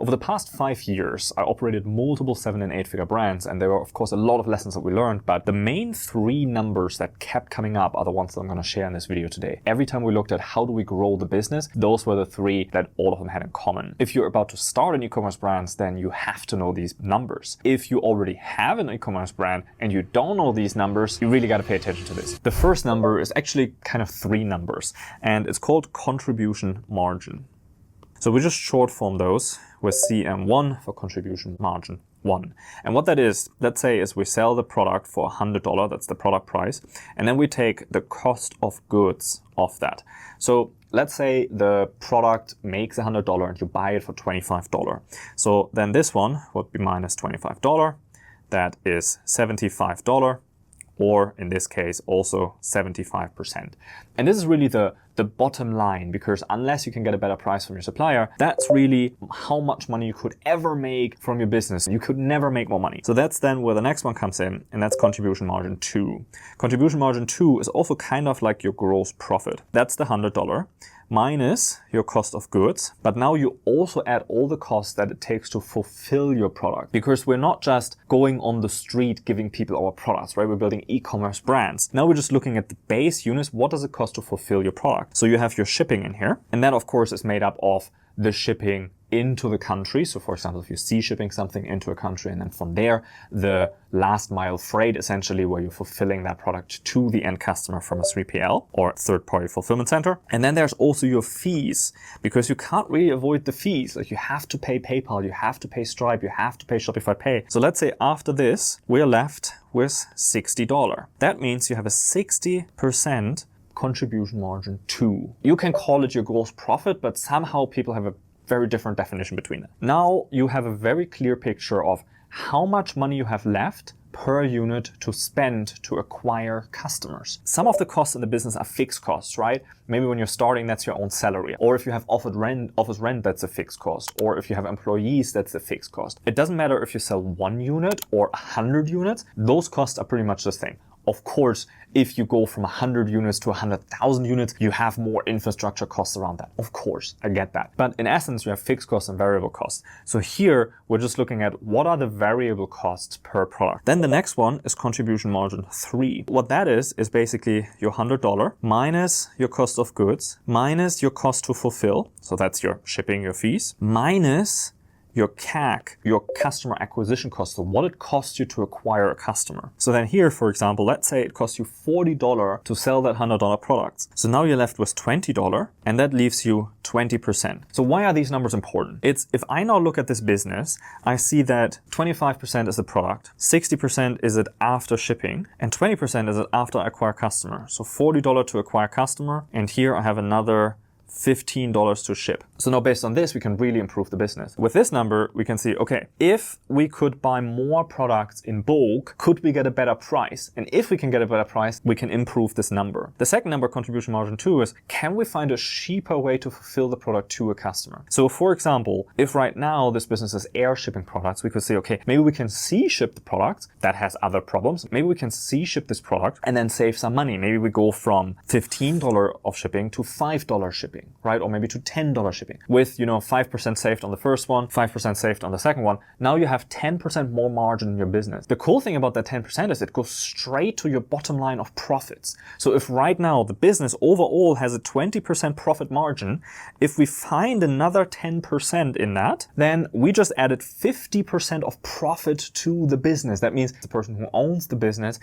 Over the past 5 years, I operated multiple 7- and 8-figure brands, and there were, of course, a lot of lessons that we learned, but the main 3 numbers that kept coming up are the ones that I'm going to share in this video today. Every time we looked at how do we grow the business, those were the 3 that all of them had in common. If you're about to start an e-commerce brand, then you have to know these numbers. If you already have an e-commerce brand and you don't know these numbers, you really got to pay attention to this. The first number is actually kind of 3 numbers, and it's called contribution margin. So we just short form those with CM1 for contribution margin 1. And what that is, let's say, is we sell the product for $100, that's the product price, and then we take the cost of goods off that. So let's say the product makes $100 and you buy it for $25. So then this one would be minus $25. That is $75. Or in this case, also 75%. And this is really the bottom line, because unless you can get a better price from your supplier, that's really how much money you could ever make from your business. You could never make more money. So that's then where the next one comes in, and that's contribution margin 2. Contribution margin 2 is also kind of like your gross profit. That's the $100 minus your cost of goods, but now you also add all the costs that it takes to fulfill your product, because we're not just going on the street giving people our products, right? We're building e-commerce brands. Now we're just looking at the base units. What does it cost to fulfill your product? So you have your shipping in here, and that of course is made up of the shipping into the country. So for example, if you're sea shipping something into a country, and then from there, the last mile freight, essentially where you're fulfilling that product to the end customer from a 3PL or third party fulfillment center. And then there's also your fees, because you can't really avoid the fees. Like you have to pay PayPal, you have to pay Stripe, you have to pay Shopify Pay. So let's say after this, we're left with $60. That means you have a 60% contribution margin 2. You can call it your gross profit, but somehow people have a very different definition between them. Now you have a very clear picture of how much money you have left per unit to spend to acquire customers. Some of the costs in the business are fixed costs, right? Maybe when you're starting, that's your own salary. Or if you have office rent, that's a fixed cost. Or if you have employees, that's a fixed cost. It doesn't matter if you sell 1 unit or 100 units, those costs are pretty much the same. Of course, if you go from 100 units to 100,000 units, you have more infrastructure costs around that. Of course, I get that. But in essence, you have fixed costs and variable costs. So here, we're just looking at what are the variable costs per product. Then the next one is contribution margin 3. What that is basically your $100 minus your cost of goods, minus your cost to fulfill. So that's your shipping, your fees, minus your CAC, your customer acquisition cost, so what it costs you to acquire a customer. So then here, for example, let's say it costs you $40 to sell that $100 product. So now you're left with $20, and that leaves you 20%. So why are these numbers important? It's if I now look at this business, I see that 25% is the product, 60% is it after shipping, and 20% is it after I acquire customer. So $40 to acquire customer, and here I have another $15 to ship. So now based on this, we can really improve the business. With this number, we can see, okay, if we could buy more products in bulk, could we get a better price? And if we can get a better price, we can improve this number. The second number, contribution margin 2, is can we find a cheaper way to fulfill the product to a customer? So for example, if right now this business is air shipping products, we could say, okay, maybe we can sea ship the product that has other problems. Maybe we can sea ship this product and then save some money. Maybe we go from $15 of shipping to $5 shipping. Right? Or maybe to $10 shipping with, 5% saved on the first one, 5% saved on the second one. Now you have 10% more margin in your business. The cool thing about that 10% is it goes straight to your bottom line of profits. So if right now the business overall has a 20% profit margin, if we find another 10% in that, then we just added 50% of profit to the business. That means the person who owns the business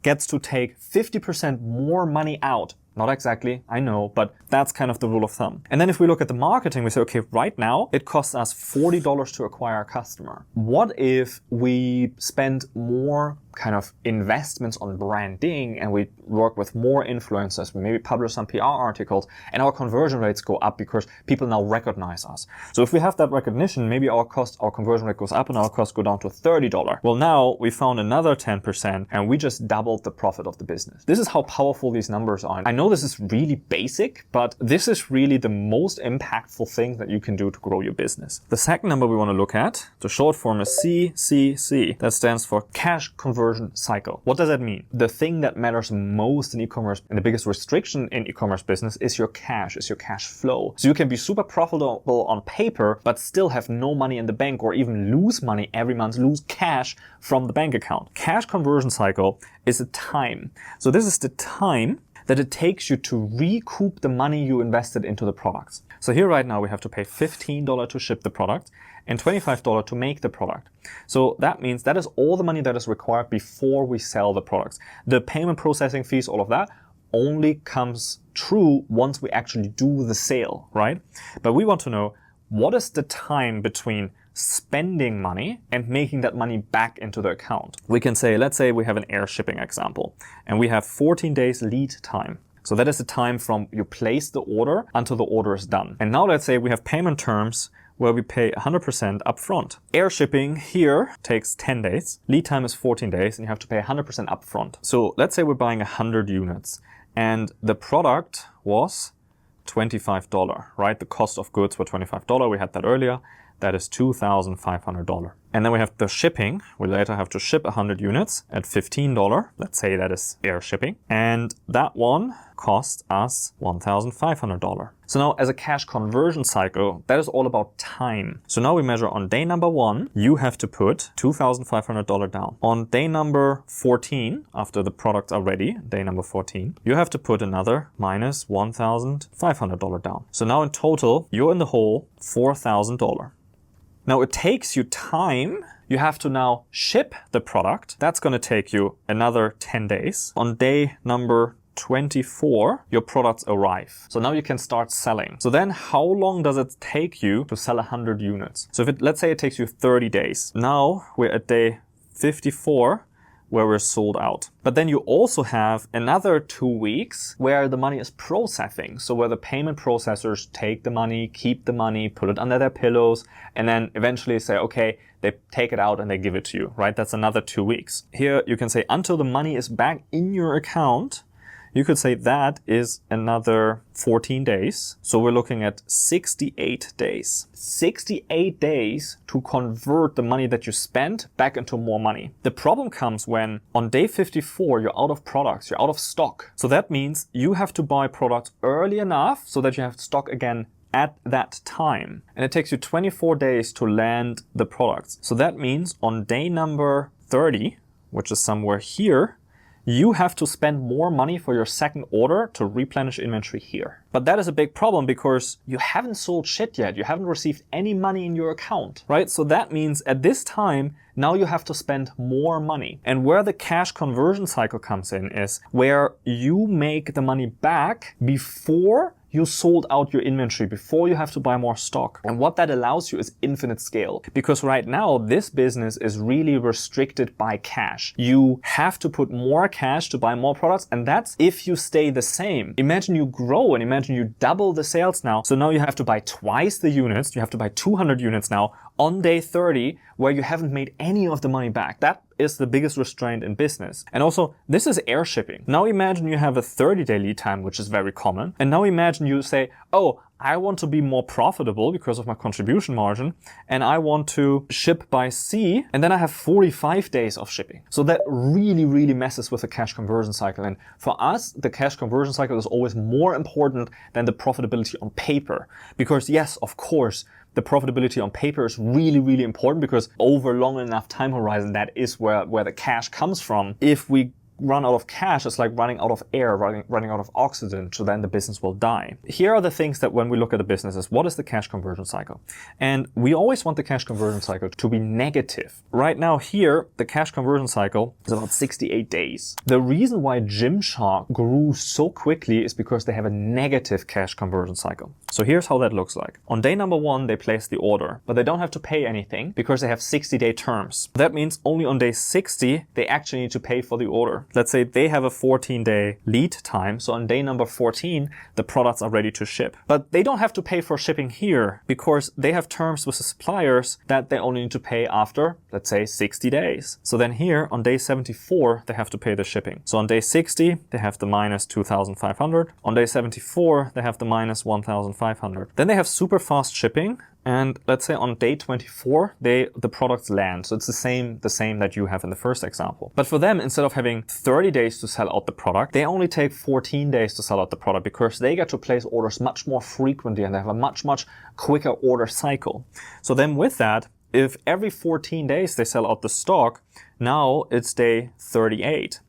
gets to take 50% more money out. Not exactly, I know, but that's kind of the rule of thumb. And then if we look at the marketing, we say, okay, right now it costs us $40 to acquire a customer. What if we spend more kind of investments on branding and we work with more influencers, we maybe publish some PR articles, and our conversion rates go up because people now recognize us. So if we have that recognition, maybe our conversion rate goes up and our costs go down to $30. Well, now we found another 10% and we just doubled the profit of the business. This is how powerful these numbers are. I know this is really basic, but this is really the most impactful thing that you can do to grow your business. The second number we want to look at, the short form is CCC. That stands for cash conversion conversion cycle. What does that mean? The thing that matters most in e-commerce and the biggest restriction in e-commerce business is your cash flow. So you can be super profitable on paper, but still have no money in the bank or even lose money every month, lose cash from the bank account. Cash conversion cycle is a time. So this is the time that it takes you to recoup the money you invested into the products. So here right now we have to pay $15 to ship the product and $25 to make the product. So that means that is all the money that is required before we sell the products. The payment processing fees, all of that, only comes true once we actually do the sale, right? But we want to know, what is the time between spending money and making that money back into the account? We can say, let's say we have an air shipping example and we have 14 days lead time. So that is the time from you place the order until the order is done. And now let's say we have payment terms where we pay 100% upfront. Air shipping here takes 10 days. Lead time is 14 days and you have to pay 100% upfront. So let's say we're buying 100 units and the product was $25, right? The cost of goods were $25. We had that earlier. That is $2,500. And then we have the shipping. We later have to ship 100 units at $15. Let's say that is air shipping. And that one cost us $1,500. So now as a cash conversion cycle, that is all about time. So now we measure on day number 1, you have to put $2,500 down. On day number 14, after the products are ready, day number 14, you have to put another minus $1,500 down. So now in total, you're in the hole $4,000. Now it takes you time. You have to now ship the product. That's going to take you another 10 days. On day number 24, your products arrive. So now you can start selling. So then how long does it take you to sell 100 units? So if let's say it takes you 30 days. Now we're at day 54 where we're sold out. But then you also have another 2 weeks where the money is processing. So where the payment processors take the money, keep the money, put it under their pillows, and then eventually say, okay, they take it out and they give it to you, right? That's another 2 weeks. Here you can say until the money is back in your account, you could say that is another 14 days. So we're looking at 68 days. 68 days to convert the money that you spent back into more money. The problem comes when on day 54, you're out of products, you're out of stock. So that means you have to buy products early enough so that you have stock again at that time. And it takes you 24 days to land the products. So that means on day number 30, which is somewhere here, you have to spend more money for your second order to replenish inventory here. But that is a big problem because you haven't sold shit yet. You haven't received any money in your account, right? So that means at this time, now you have to spend more money. And where the cash conversion cycle comes in is where you make the money back before you sold out your inventory, before you have to buy more stock. And what that allows you is infinite scale. Because right now, this business is really restricted by cash. You have to put more cash to buy more products, and that's if you stay the same. Imagine you grow and imagine you double the sales now. So now you have to buy twice the units. You have to buy 200 units now on day 30, where you haven't made any of the money back. That is the biggest restraint in business. And also, this is air shipping. Now imagine you have a 30-day lead time, which is very common. And now imagine you say, oh, I want to be more profitable because of my contribution margin, and I want to ship by sea, and then I have 45 days of shipping. So that really, really messes with the cash conversion cycle. And for us, the cash conversion cycle is always more important than the profitability on paper. Because yes, of course, the profitability on paper is really, really important because over long enough time horizon, that is where the cash comes from. If we run out of cash, it's like running out of air, running out of oxygen, so then the business will die. Here are the things that when we look at the businesses, what is the cash conversion cycle? And we always want the cash conversion cycle to be negative. Right now here, the cash conversion cycle is about 68 days. The reason why Gymshark grew so quickly is because they have a negative cash conversion cycle. So here's how that looks like. On day number 1, they place the order, but they don't have to pay anything because they have 60-day terms. That means only on day 60, they actually need to pay for the order. Let's say they have a 14-day lead time. So on day number 14, the products are ready to ship. But they don't have to pay for shipping here because they have terms with the suppliers that they only need to pay after, let's say, 60 days. So then here on day 74, they have to pay the shipping. So on day 60, they have the minus 2,500. On day 74, they have the minus 1,500. Then they have super fast shipping And let's say on day 24, the products land. So it's the same that you have in the first example. But for them, instead of having 30 days to sell out the product, they only take 14 days to sell out the product because they get to place orders much more frequently and they have a much quicker order cycle. So then with that, if every 14 days they sell out the stock, now it's day 38.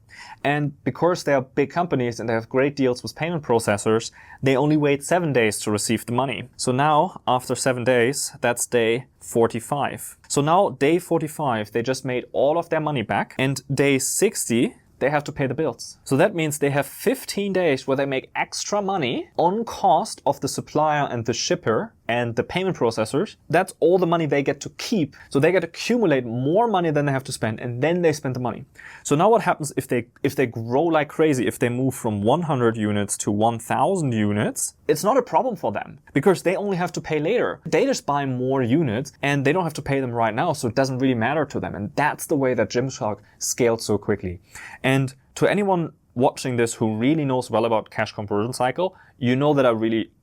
And because they are big companies and they have great deals with payment processors, they only wait 7 days to receive the money. So now, after 7 days, that's day 45. So now, day 45, they just made all of their money back. And day 60, they have to pay the bills. So that means they have 15 days where they make extra money on cost of the supplier and the shipper and the payment processors. That's all the money they get to keep. So they get to accumulate more money than they have to spend, and then they spend the money. So now what happens if they grow like crazy, if they move from 100 units to 1,000 units, it's not a problem for them because they only have to pay later. They just buy more units and they don't have to pay them right now, so it doesn't really matter to them. And that's the way that Gymshark scaled so quickly. And to anyone watching this who really knows well about cash conversion cycle, you know that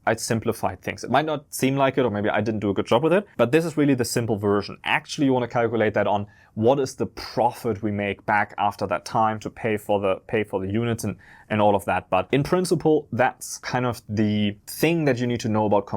I simplified things. It might not seem like it, or maybe I didn't do a good job with it, but this is really the simple version. Actually, you want to calculate that on what is the profit we make back after that time to pay for the units and all of that. But in principle, that's kind of the thing that you need to know about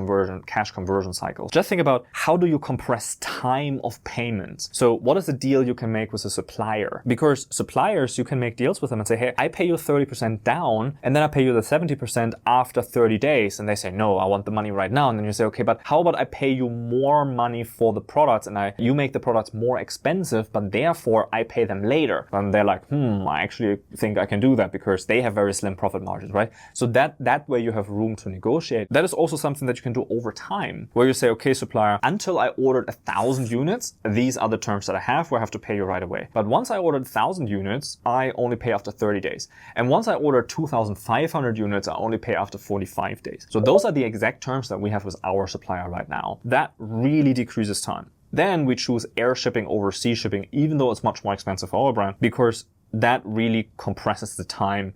cash conversion cycles. Just think about how do you compress time of payments. So what is the deal you can make with a supplier? Because suppliers, you can make deals with them and say, hey, I pay you 30% down and then I pay you the 70% after 30 days. And they say, no, I want the money right now. And then you say, okay, but how about I pay you more money for the products and you make the products more expensive, but therefore I pay them later. And they're like, I actually think I can do that because they have very slim profit margins, right? So that way you have room to negotiate. That is also something that you can do over time, where you say, okay, supplier, until I ordered 1,000 units, these are the terms that I have where I have to pay you right away. But once I ordered 1,000 units, I only pay after 30 days. And once I ordered 2,500 units, I only pay after 45 days. So those are the exact terms that we have with our supplier right now. That really decreases time. Then we choose air shipping over sea shipping, even though it's much more expensive for our brand, because that really compresses the time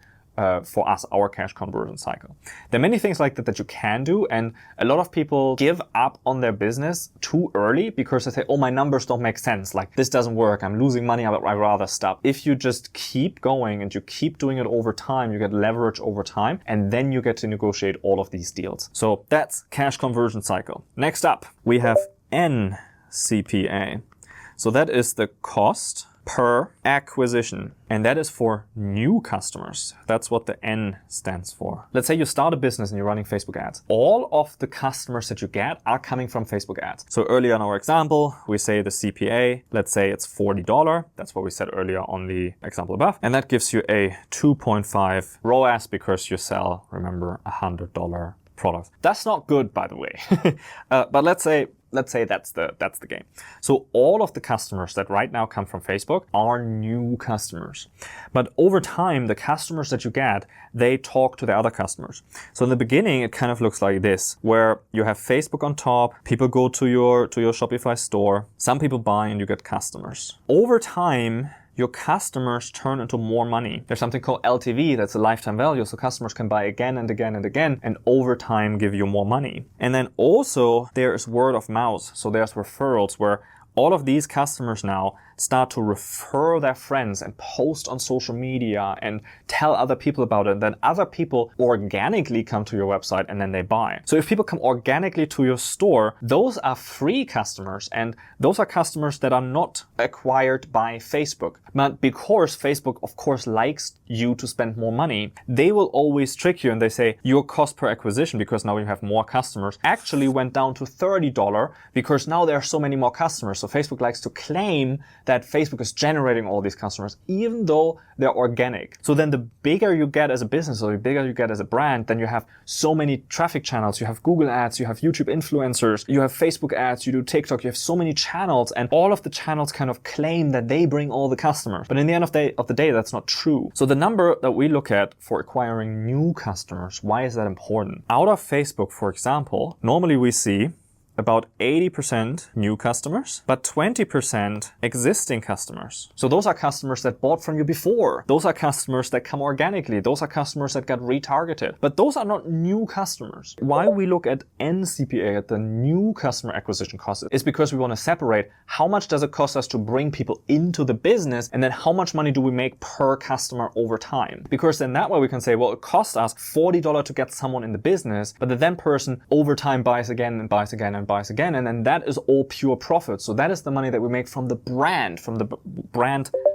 for us, our cash conversion cycle. There are many things like that you can do, and a lot of people give up on their business too early because they say, oh, my numbers don't make sense. Like, this doesn't work. I'm losing money. I'd rather stop. If you just keep going and you keep doing it over time, you get leverage over time, and then you get to negotiate all of these deals. So that's cash conversion cycle. Next up, we have nCPA. So that is the cost per acquisition, and that is for new customers. That's what the N stands for. Let's say you start a business and you're running Facebook ads. All of the customers that you get are coming from Facebook ads. So earlier in our example, we say the CPA, let's say it's $40. That's what we said earlier on the example above. And that gives you a 2.5 ROAS because you sell, remember, $100 product. That's not good, by the way. But let's say that's the game. So all of the customers that right now come from Facebook are new customers. But over time, the customers that you get, they talk to the other customers. So in the beginning, it kind of looks like this, where you have Facebook on top, people go to your Shopify store, some people buy and you get customers. Over time, your customers turn into more money. There's something called LTV, that's a lifetime value, so customers can buy again and again and again, and over time give you more money. And then also there is word of mouth, so there's referrals where all of these customers now start to refer their friends and post on social media and tell other people about it. And then other people organically come to your website and then they buy. So if people come organically to your store, those are free customers, and those are customers that are not acquired by Facebook. But because Facebook, of course, likes you to spend more money, they will always trick you and they say your cost per acquisition, because now you have more customers, actually went down to $30 because now there are so many more customers. So Facebook likes to claim that Facebook is generating all these customers, even though they're organic. So then the bigger you get as a business, or the bigger you get as a brand, then you have so many traffic channels. You have Google ads, you have YouTube influencers, you have Facebook ads, you do TikTok, you have so many channels, and all of the channels kind of claim that they bring all the customers. But in the end of the day, that's not true. So the number that we look at for acquiring new customers, why is that important? Out of Facebook, for example, normally we see about 80% new customers, but 20% existing customers. So those are customers that bought from you before. Those are customers that come organically. Those are customers that got retargeted. But those are not new customers. Why we look at nCPA, at the new customer acquisition cost, is because we want to separate how much does it cost us to bring people into the business, and then how much money do we make per customer over time. Because then that way we can say, well, it costs us $40 to get someone in the business, but the then person over time buys again and buys again and buys again, and then that is all pure profit. So that is the money that we make from the brand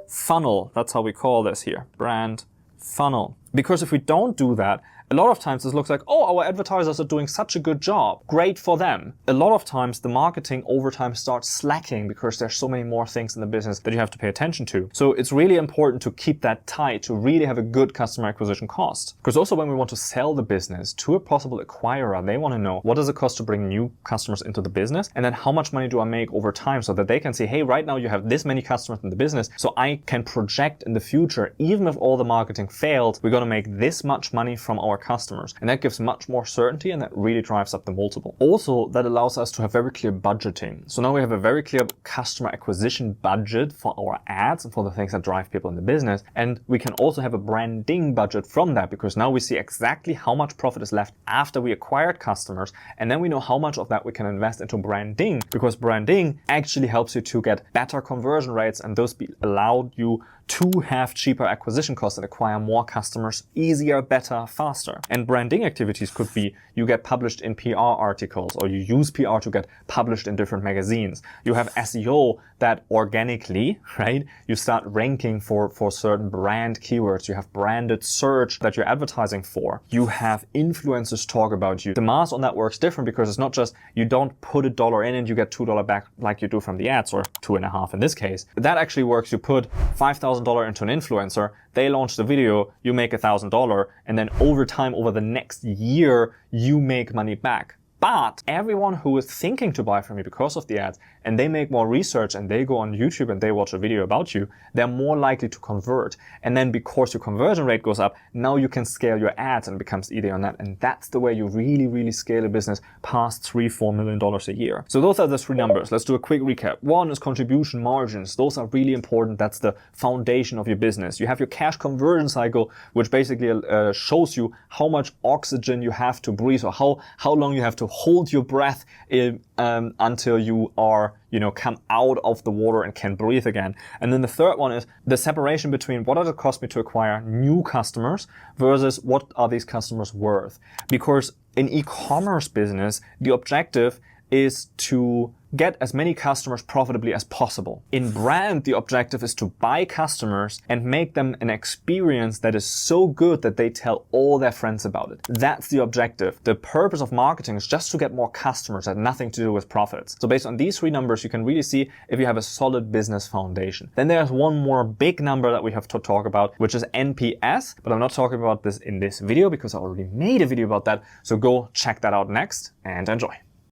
funnel. That's how we call this here, brand funnel. Because if we don't do that, a lot of times this looks like, oh, our advertisers are doing such a good job. Great for them. A lot of times the marketing over time starts slacking because there's so many more things in the business that you have to pay attention to. So it's really important to keep that tight, to really have a good customer acquisition cost. Because also when we want to sell the business to a possible acquirer, they want to know, what does it cost to bring new customers into the business? And then how much money do I make over time, so that they can say, hey, right now you have this many customers in the business, so I can project in the future, even if all the marketing failed, we're going to make this much money from our customers. And that gives much more certainty, and that really drives up the multiple. Also, that allows us to have very clear budgeting. So now we have a very clear customer acquisition budget for our ads and for the things that drive people in the business. And we can also have a branding budget from that, because now we see exactly how much profit is left after we acquired customers. And then we know how much of that we can invest into branding, because branding actually helps you to get better conversion rates, and those allow you to have cheaper acquisition costs and acquire more customers easier, better, faster. And branding activities could be you get published in PR articles, or you use PR to get published in different magazines. You have SEO that organically, right, you start ranking for certain brand keywords. You have branded search that you're advertising for. You have influencers talk about you. The math on that works different, because it's not just you don't put $1 in and you get $2 back like you do from the ads, or $2.50 in this case. That actually works. You put $5,000 into an influencer, they launch the video, you make $1,000, and then over time, over the next year, you make money back. But everyone who is thinking to buy from you because of the ads, and they make more research and they go on YouTube and they watch a video about you, they're more likely to convert. And then because your conversion rate goes up, now you can scale your ads and it becomes easier on that. And that's the way you really, really scale a business past $3-4 million a year. So those are the three numbers. Let's do a quick recap. One is contribution margins. Those are really important. That's the foundation of your business. You have your cash conversion cycle, which basically shows you how much oxygen you have to breathe, or how long you have to hold your breath until you are, come out of the water and can breathe again. And then the third one is the separation between what does it cost me to acquire new customers versus what are these customers worth. Because in e-commerce business, the objective is to get as many customers profitably as possible. In brand, the objective is to buy customers and make them an experience that is so good that they tell all their friends about it. That's the objective. The purpose of marketing is just to get more customers, that nothing to do with profits. So based on these three numbers, you can really see if you have a solid business foundation. Then there's one more big number that we have to talk about, which is NPS, but I'm not talking about this in this video because I already made a video about that. So go check that out next and enjoy.